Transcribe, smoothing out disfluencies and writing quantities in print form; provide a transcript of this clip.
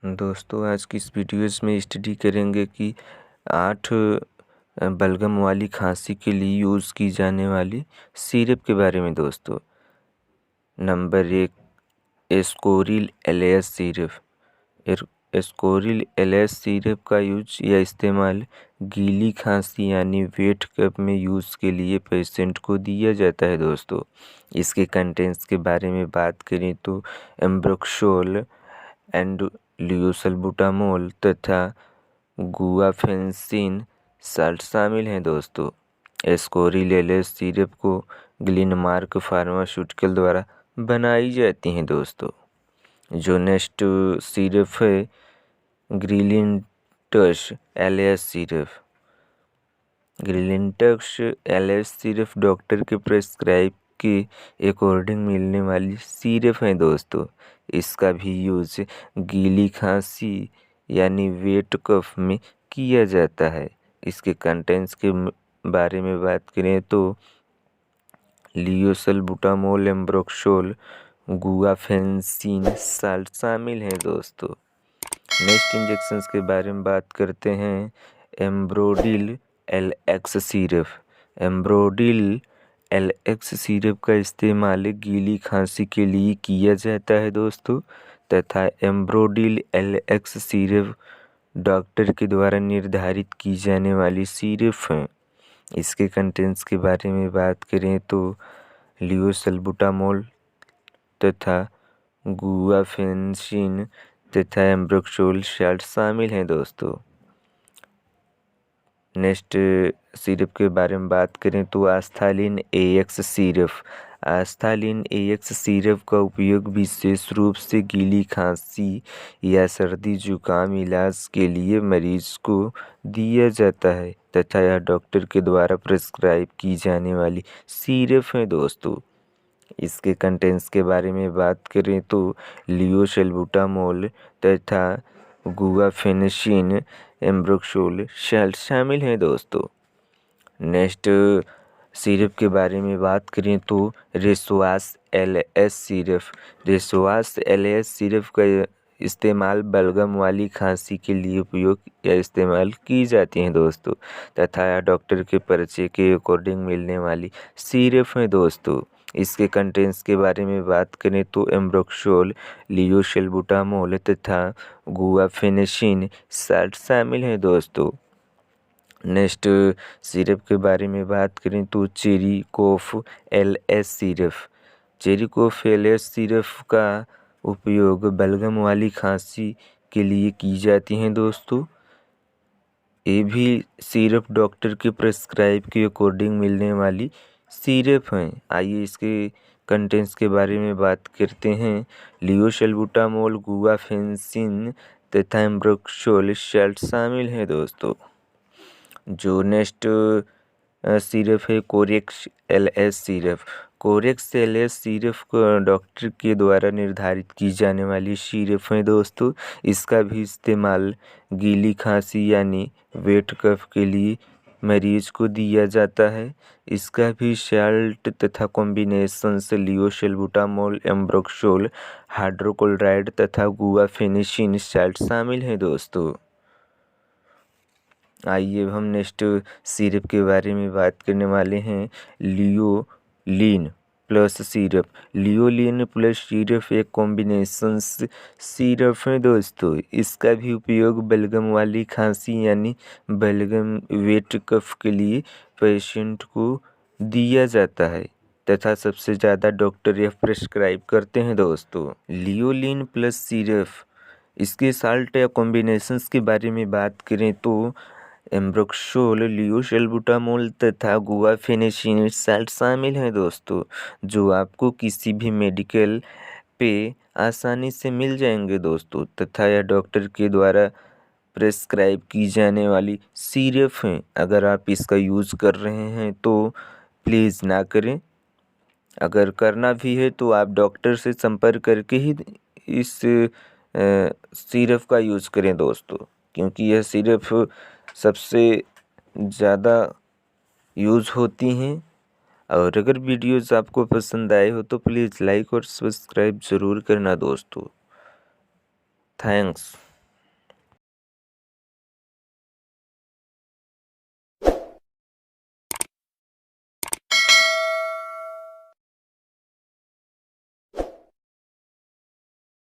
दोस्तों आज की इस वीडियोस में स्टडी करेंगे कि 8 बलगम वाली खांसी के लिए यूज़ की जाने वाली सिरप के बारे में। दोस्तों number 1, Ascoril LS syrup. Ascoril LS syrup का यूज या इस्तेमाल गीली खांसी यानी वेट कफ में यूज़ के लिए पेशेंट को दिया जाता है। दोस्तों इसके कंटेंट्स के बारे में बात करें तो एम्ब्रोक्सोल एंड लियोसल्बुटामोल तथा गुआफेंसिन साल्ट शामिल हैं। दोस्तों एस्कोरिल एलएस सिरप को ग्लेनमार्क फार्मास्यूटिकल द्वारा बनाई जाती हैं। दोस्तों जो नेक्स्ट सिरप है ग्रिलिंटस LS syrup. ग्रिलिंटस LS syrup doctor के प्रेस्क्राइब के अकॉर्डिंग मिलने वाली सिरप है। दोस्तों इसका भी यूज गीली खांसी यानी वेट कफ में किया जाता है। इसके कंटेंट्स के बारे में बात करें तो लियोसल्बुटामोल, एम्ब्रोक्सोल, गुआफेंसिन साल्ट शामिल हैं। दोस्तों नेक्स्ट इंजेक्शंस के बारे में बात करते हैं एम्ब्रोडिल एलएक्स सिरप। एम्ब्रोडिल एलएक्स सिरप का इस्तेमाल गीली खांसी के लिए किया जाता है। दोस्तों तथा एम्ब्रोडिल एलएक्स सिरप डॉक्टर के द्वारा निर्धारित की जाने वाली सिरप है। इसके कंटेंट्स के बारे में बात करें तो लियोसल्बुटामोल तथा गुआफेंसिन तथा एम्ब्रोक्सोल साल्ट शामिल हैं। दोस्तों नेक्स्ट सिरप के बारे में बात करें तो आस्थालिन एएक्स सिरप। आस्थालिन एएक्स सिरप का उपयोग विशेष रूप से गीली खांसी या सर्दी जुकाम इलाज के लिए मरीज को दिया जाता है तथा यह डॉक्टर के द्वारा प्रिस्क्राइब की जाने वाली सिरप है। दोस्तों इसके कंटेंट्स के बारे में बात करें तो लियोसल्बुटामोल तथा गुआफेंसिन एम्ब्रोक्सोल साल्ट शामिल हैं। दोस्तों नेक्स्ट सिरप के बारे में बात करें तो रेसोवास एलएस सिरप। रेसोवास एलएस सिरप का इस्तेमाल बलगम वाली खांसी के लिए उपयोग या इस्तेमाल की जाती हैं। दोस्तों तथा यह डॉक्टर के पर्चे के अकॉर्डिंग मिलने वाली सिरप है। दोस्तों इसके कंटेंट्स के बारे में बात करें तो एम्ब्रोक्सोल, लियोसल्बुटामोल तथा गुआफेंसिन साल्ट शामिल हैं। दोस्तों नेक्स्ट सिरप के बारे में बात करें तो चेरिकोफ एलएस सिरप। चेरिकोफ एलएस सिरप का उपयोग बलगम वाली खांसी के लिए की जाती हैं। दोस्तों ये भी सिरप डॉक्टर के प्रेस्क्राइब के अकॉर्डिंग मिलने वाली सिरप हैं। आइए इसके कंटेंट्स के बारे में बात करते हैं। लियोसल्बुटामोल, गुआफेंसिन तथा एम्ब्रोक्सोल साल्ट शामिल हैं। दोस्तों जो नेक्स्ट सिरप है Corex LS syrup. Corex LS syrup को डॉक्टर के द्वारा निर्धारित की जाने वाली सिरप है। दोस्तों इसका भी इस्तेमाल गीली खांसी यानी वेट कफ के लिए मरीज को दिया जाता है। इसका भी साल्ट तथा कॉम्बिनेशन से लियोसल्बुटामोल, एम्ब्रोक्सोल, हाइड्रोक्लोराइड तथा गुआफेंसिन साल्ट शामिल हैं। दोस्तों आइए हम नेक्स्ट सिरप के बारे में बात करने वाले हैं लियोलिन प्लस सिरप। लियोलिन प्लस सिरप एक कॉम्बिनेशन सिरप है। दोस्तों इसका भी उपयोग बलगम वाली खांसी यानी बलगम वेट कफ के लिए पेशेंट को दिया जाता है तथा सबसे ज़्यादा डॉक्टर यह प्रिस्क्राइब करते हैं। दोस्तों लियोलिन प्लस सिरप इसके साल्ट या कॉम्बिनेशंस के बारे में बात करें तो एम्ब्रोक्सोल, लियोसल्बुटामोल तथा गुआफेंसिन साल्ट शामिल हैं। दोस्तों जो आपको किसी भी मेडिकल पे आसानी से मिल जाएंगे। दोस्तों तथा यह डॉक्टर के द्वारा प्रेस्क्राइब की जाने वाली सिरप हैं। अगर आप इसका यूज़ कर रहे हैं तो प्लीज़ ना करें। अगर करना भी है तो आप डॉक्टर से संपर्क करके ही इस सिरप का यूज़ करें। दोस्तों क्योंकि यह सिरप सबसे ज़्यादा यूज़ होती हैं। और अगर वीडियोस आपको पसंद आए हो तो प्लीज़ लाइक और सब्सक्राइब ज़रूर करना। दोस्तों थैंक्स।